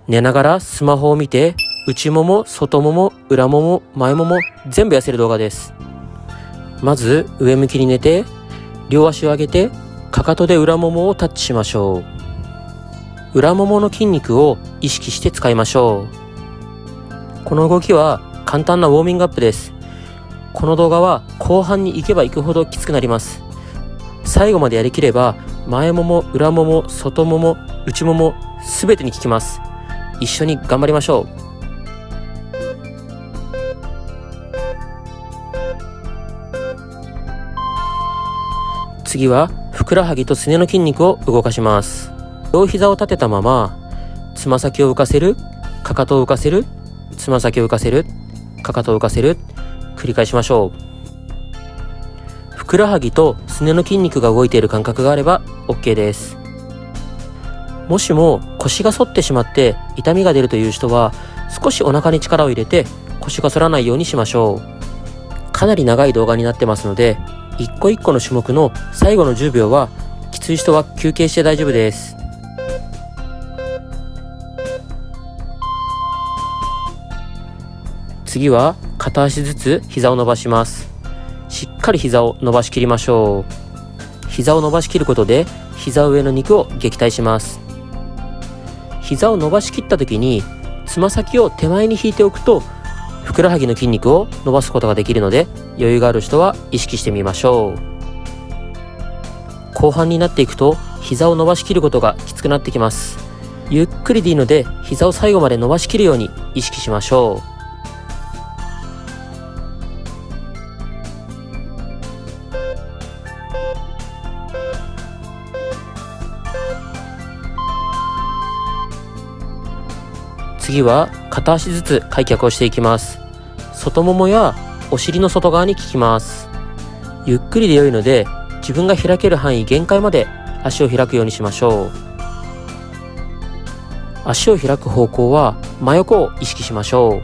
寝ながらスマホを見て、内もも、外もも、裏もも、前もも全部痩せる動画です。まず上向きに寝て、両足を上げてかかとで裏ももをタッチしましょう。裏ももの筋肉を意識して使いましょう。この動きは簡単なウォーミングアップです。この動画は後半に行けば行くほどきつくなります。最後までやりきれば前もも、裏もも、外もも、内ももすべてに効きます。一緒に頑張りましょう。次はふくらはぎとすねの筋肉を動かします。両膝を立てたまま、つま先を浮かせる、かかとを浮かせる、つま先を浮かせる、かかとを浮かせる、繰り返しましょう。ふくらはぎとすねの筋肉が動いている感覚があれば OK です。もしも腰が反ってしまって痛みが出るという人は、少しお腹に力を入れて腰が反らないようにしましょう。かなり長い動画になってますので、一個一個の種目の最後の10秒はきつい人は休憩して大丈夫です。次は片足ずつ膝を伸ばします。しっかり膝を伸ばしきりましょう。膝を伸ばしきることで膝上の肉を撃退します。膝を伸ばしきった時につま先を手前に引いておくと、ふくらはぎの筋肉を伸ばすことができるので、余裕がある人は意識してみましょう。後半になっていくと膝を伸ばしきることがきつくなってきます。ゆっくりでいいので膝を最後まで伸ばしきるように意識しましょう。次は片足ずつ開脚をしていきます。外ももやお尻の外側に効きます。ゆっくりで良いので、自分が開ける範囲限界まで足を開くようにしましょう。足を開く方向は真横を意識しましょ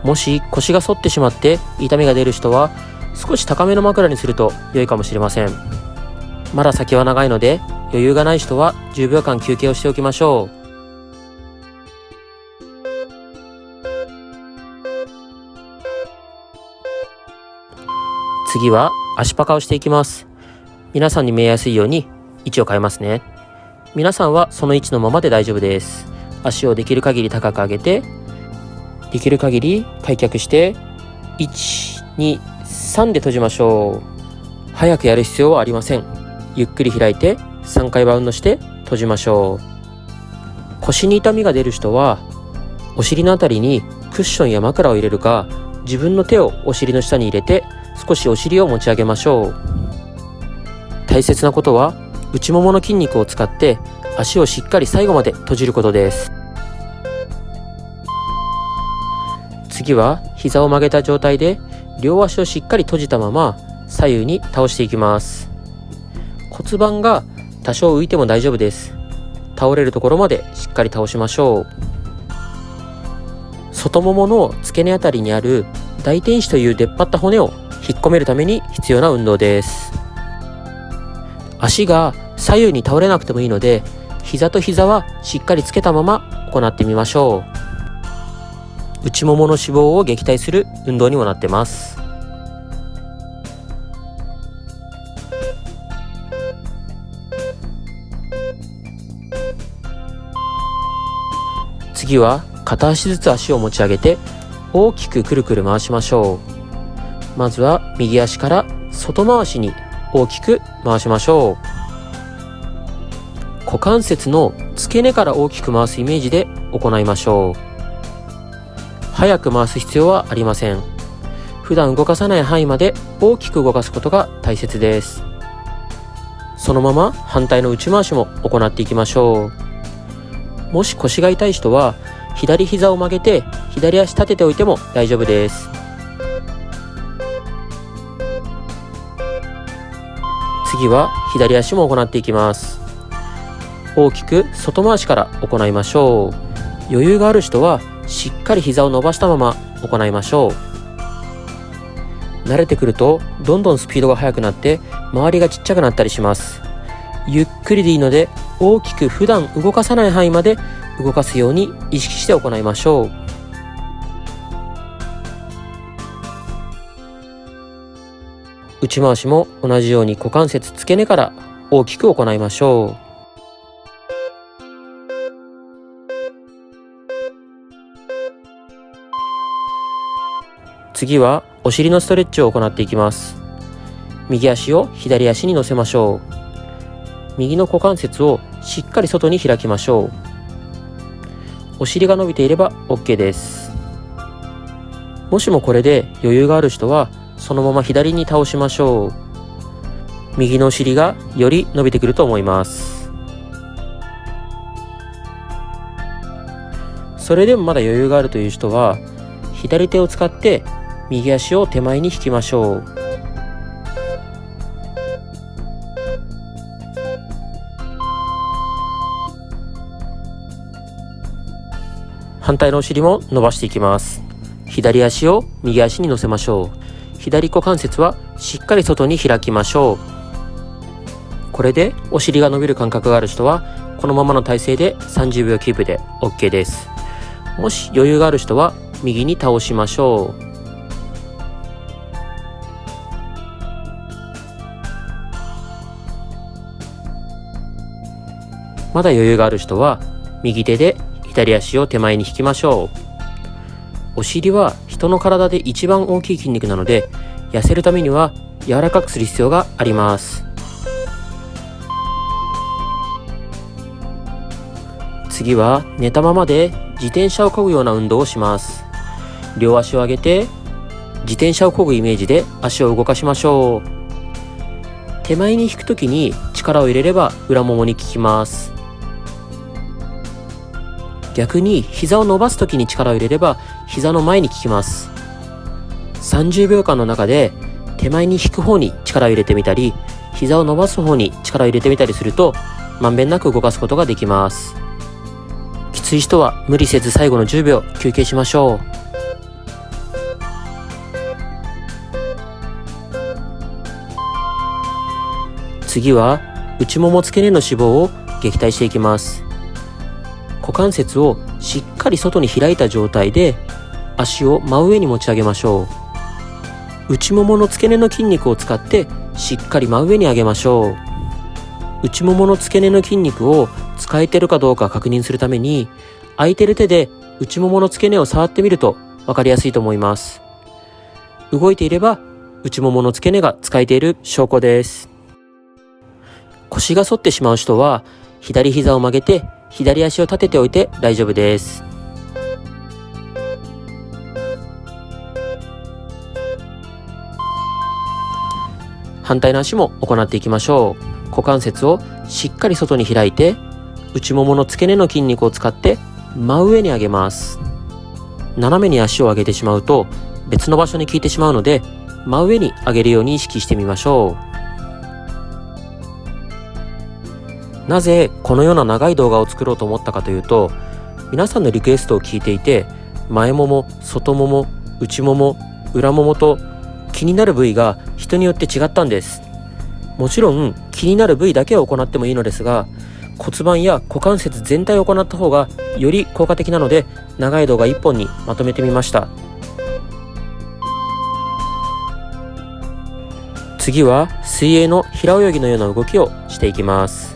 う。もし腰が反ってしまって痛みが出る人は、少し高めの枕にすると良いかもしれません。まだ先は長いので、余裕がない人は10秒間休憩をしておきましょう。次は足パカをしていきます。皆さんに見えやすいように位置を変えますね。皆さんはその位置のままで大丈夫です。足をできる限り高く上げて、できる限り開脚して、1、2、3で閉じましょう。早くやる必要はありません。ゆっくり開いて3回バウンドして閉じましょう。腰に痛みが出る人は、お尻のあたりにクッションや枕を入れるか、自分の手をお尻の下に入れて少しお尻を持ち上げましょう。大切なことは内ももの筋肉を使って足をしっかり最後まで閉じることです。次は膝を曲げた状態で両足をしっかり閉じたまま左右に倒していきます。骨盤が多少浮いても大丈夫です。倒れるところまでしっかり倒しましょう。外ももの付け根あたりにある大天使という出っ張った骨を引っ込めるために必要な運動です。足が左右に倒れなくてもいいので、膝と膝はしっかりつけたまま行ってみましょう。内ももの脂肪を撃退する運動にもなってます。次は片足ずつ足を持ち上げて大きくくるくる回しましょう。まずは右足から外回しに大きく回しましょう。股関節の付け根から大きく回すイメージで行いましょう。早く回す必要はありません。普段動かさない範囲まで大きく動かすことが大切です。そのまま反対の内回しも行っていきましょう。もし腰が痛い人は左膝を曲げて左足立てておいても大丈夫です。次は左足も行っていきます。大きく外回しから行いましょう。余裕がある人はしっかり膝を伸ばしたまま行いましょう。慣れてくるとどんどんスピードが速くなって周りがちっちゃくなったりします。ゆっくりでいいので大きく普段動かさない範囲まで動かすように意識して行いましょう。内回しも同じように股関節付け根から大きく行いましょう。次はお尻のストレッチを行っていきます。右足を左足に乗せましょう。右の股関節をしっかり外に開きましょう。お尻が伸びていれば OK です。もしもこれで余裕がある人はそのまま左に倒しましょう。右のお尻がより伸びてくると思います。それでもまだ余裕があるという人は左手を使って右足を手前に引きましょう。反対のお尻も伸ばしていきます。左足を右足に乗せましょう。左股関節はしっかり外に開きましょう。これでお尻が伸びる感覚がある人はこのままの体勢で30秒キープで OK です。もし余裕がある人は右に倒しましょう。まだ余裕がある人は右手で左足を手前に引きましょう。お尻は人の体で一番大きい筋肉なので痩せるためには柔らかくする必要があります。次は寝たままで自転車を漕ぐような運動をします。両足を上げて自転車を漕ぐイメージで足を動かしましょう。手前に引くときに力を入れれば裏ももに効きます。逆に膝を伸ばすときに力を入れれば膝の前に効きます。30秒間の中で手前に引く方に力を入れてみたり、膝を伸ばす方に力を入れてみたりするとまんべんなく動かすことができます。きつい人は無理せず最後の10秒休憩しましょう。次は内もも付け根の脂肪を撃退していきます。股関節をしっかり外に開いた状態で足を真上に持ち上げましょう。内ももの付け根の筋肉を使ってしっかり真上に上げましょう。内ももの付け根の筋肉を使えてるかどうか確認するために空いてる手で内ももの付け根を触ってみると分かりやすいと思います。動いていれば内ももの付け根が使えている証拠です。腰が反ってしまう人は左膝を曲げて左足を立てておいて大丈夫です。反対の足も行っていきましょう。股関節をしっかり外に開いて内ももの付け根の筋肉を使って真上に上げます。斜めに足を上げてしまうと別の場所に効いてしまうので真上に上げるように意識してみましょう。なぜこのような長い動画を作ろうと思ったかというと、皆さんのリクエストを聞いていて前もも、外もも、内もも、裏ももと気になる部位が人によって違ったんです。もちろん気になる部位だけを行ってもいいのですが、骨盤や股関節全体を行った方がより効果的なので長い動画1本にまとめてみました。次は水泳の平泳ぎのような動きをしていきます。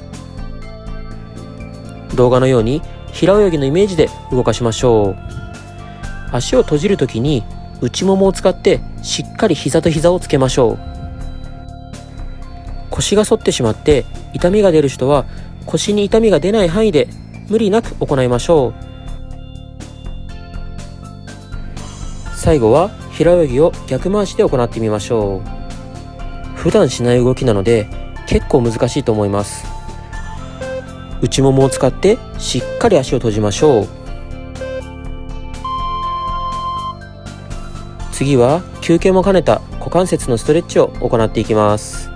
動画のように平泳ぎのイメージで動かしましょう。足を閉じるときに内ももを使ってしっかり膝と膝をつけましょう。腰が反ってしまって痛みが出る人は腰に痛みが出ない範囲で無理なく行いましょう。最後は平泳ぎを逆回しで行ってみましょう。普段しない動きなので結構難しいと思います。内ももを使ってしっかり足を閉じましょう。次は休憩も兼ねた股関節のストレッチを行っていきます。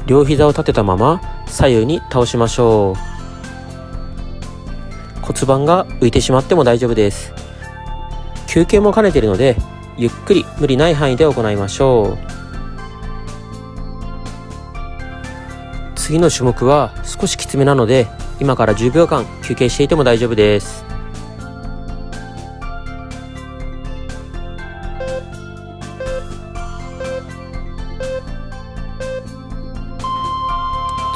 両膝を立てたまま左右に倒しましょう。骨盤が浮いてしまっても大丈夫です。休憩も兼ねているのでゆっくり無理ない範囲で行いましょう。次の種目は少しきつめなので今から10秒間休憩していても大丈夫です。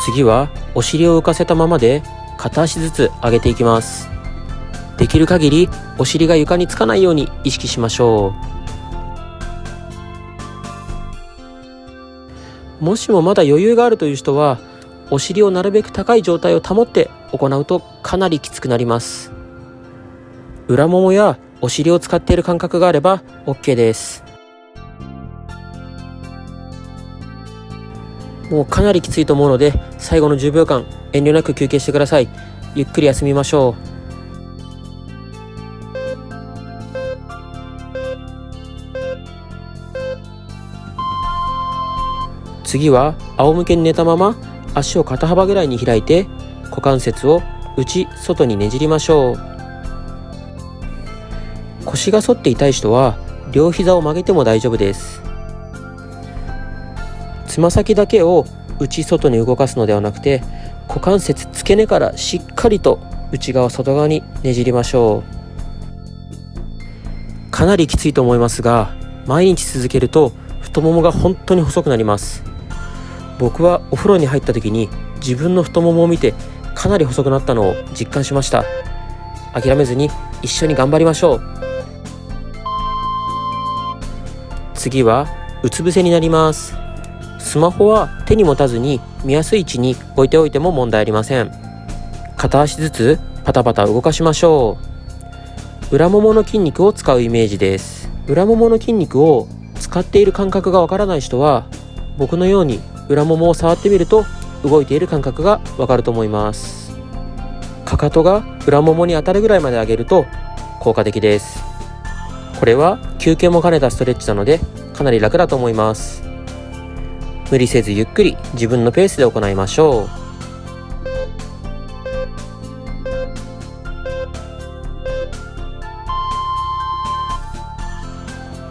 次はお尻を浮かせたままで片足ずつ上げていきます。できる限りお尻が床につかないように意識しましょう。もしもまだ余裕があるという人は、お尻をなるべく高い状態を保って行うとかなりきつくなります。裏ももやお尻を使っている感覚があれば OK です。もうかなりきついと思うので、最後の10秒間遠慮なく休憩してください。ゆっくり休みましょう。次は仰向けに寝たまま足を肩幅ぐらいに開いて、股関節を内外にねじりましょう。腰が反って痛い人は両膝を曲げても大丈夫です。つま先だけを内外に動かすのではなくて、股関節付け根からしっかりと内側外側にねじりましょう。かなりきついと思いますが、毎日続けると太ももが本当に細くなります。僕はお風呂に入った時に自分の太ももを見てかなり細くなったのを実感しました。諦めずに一緒に頑張りましょう。次はうつ伏せになります。スマホは手に持たずに見やすい位置に置いておいても問題ありません。片足ずつパタパタ動かしましょう。裏ももの筋肉を使うイメージです。裏ももの筋肉を使っている感覚がわからない人は、僕のように裏ももを触ってみると動いている感覚がわかると思います。かかとが裏ももに当たるぐらいまで上げると効果的です。これは休憩も兼ねたストレッチなのでかなり楽だと思います。無理せずゆっくり自分のペースで行いましょう。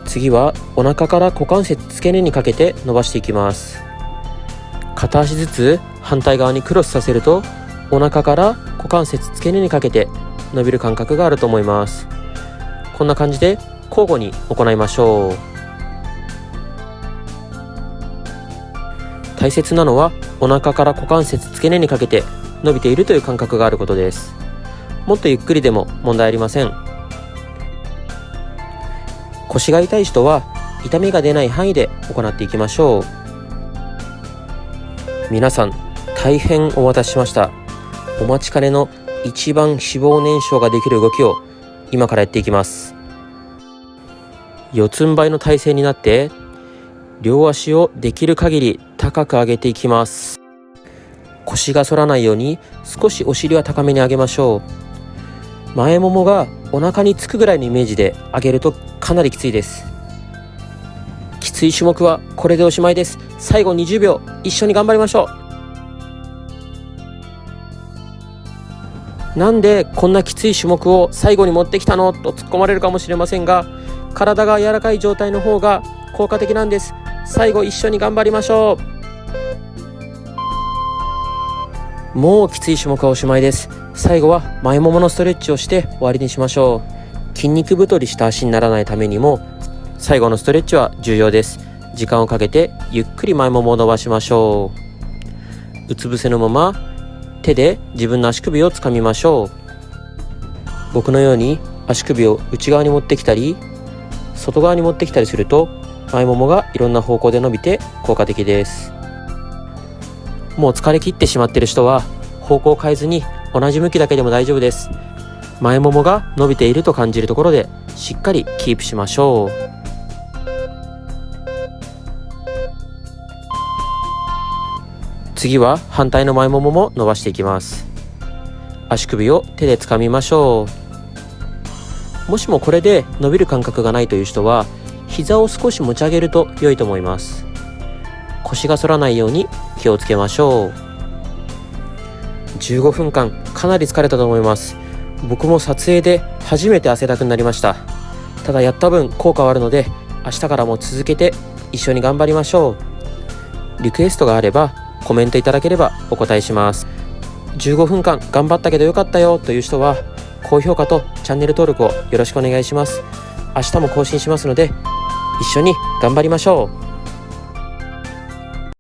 次はお腹から股関節付け根にかけて伸ばしていきます。片足ずつ反対側にクロスさせると、お腹から股関節付け根にかけて伸びる感覚があると思います。こんな感じで交互に行いましょう。大切なのはお腹から股関節付け根にかけて伸びているという感覚があることです。もっとゆっくりでも問題ありません。腰が痛い人は痛みが出ない範囲で行っていきましょう。皆さん大変お待たせしました。お待ちかねの一番脂肪燃焼ができる動きを今からやっていきます。四つん這いの体勢になって両足をできる限り高く上げていきます。腰が反らないように少しお尻は高めに上げましょう。前ももがお腹につくぐらいのイメージで上げるとかなりきついです。きつい種目はこれでおしまいです。最後20秒一緒に頑張りましょう。なんでこんなきつい種目を最後に持ってきたのと突っ込まれるかもしれませんが、体が柔らかい状態の方が効果的なんです。最後一緒に頑張りましょう。もうきつい種目はおしまいです。最後は前もものストレッチをして終わりにしましょう。筋肉太りした足にならないためにも最後のストレッチは重要です。時間をかけてゆっくり前ももを伸ばしましょう。うつ伏せのまま手で自分の足首をつかみましょう。僕のように足首を内側に持ってきたり外側に持ってきたりすると前ももがいろんな方向で伸びて効果的です。もう疲れ切ってしまっている人は方向を変えずに同じ向きだけでも大丈夫です。前ももが伸びていると感じるところでしっかりキープしましょう。次は反対の前ももも伸ばしていきます。足首を手で掴みましょう。もしもこれで伸びる感覚がないという人は膝を少し持ち上げると良いと思います。腰が反らないように気をつけましょう。15分間かなり疲れたと思います。僕も撮影で初めて汗だくになりました。ただやった分効果はあるので明日からも続けて一緒に頑張りましょう。リクエストがあればコメントいただければお答えします。15分間頑張ったけどよかったよという人は高評価とチャンネル登録をよろしくお願いします。明日も更新しますので一緒に頑張りましょう。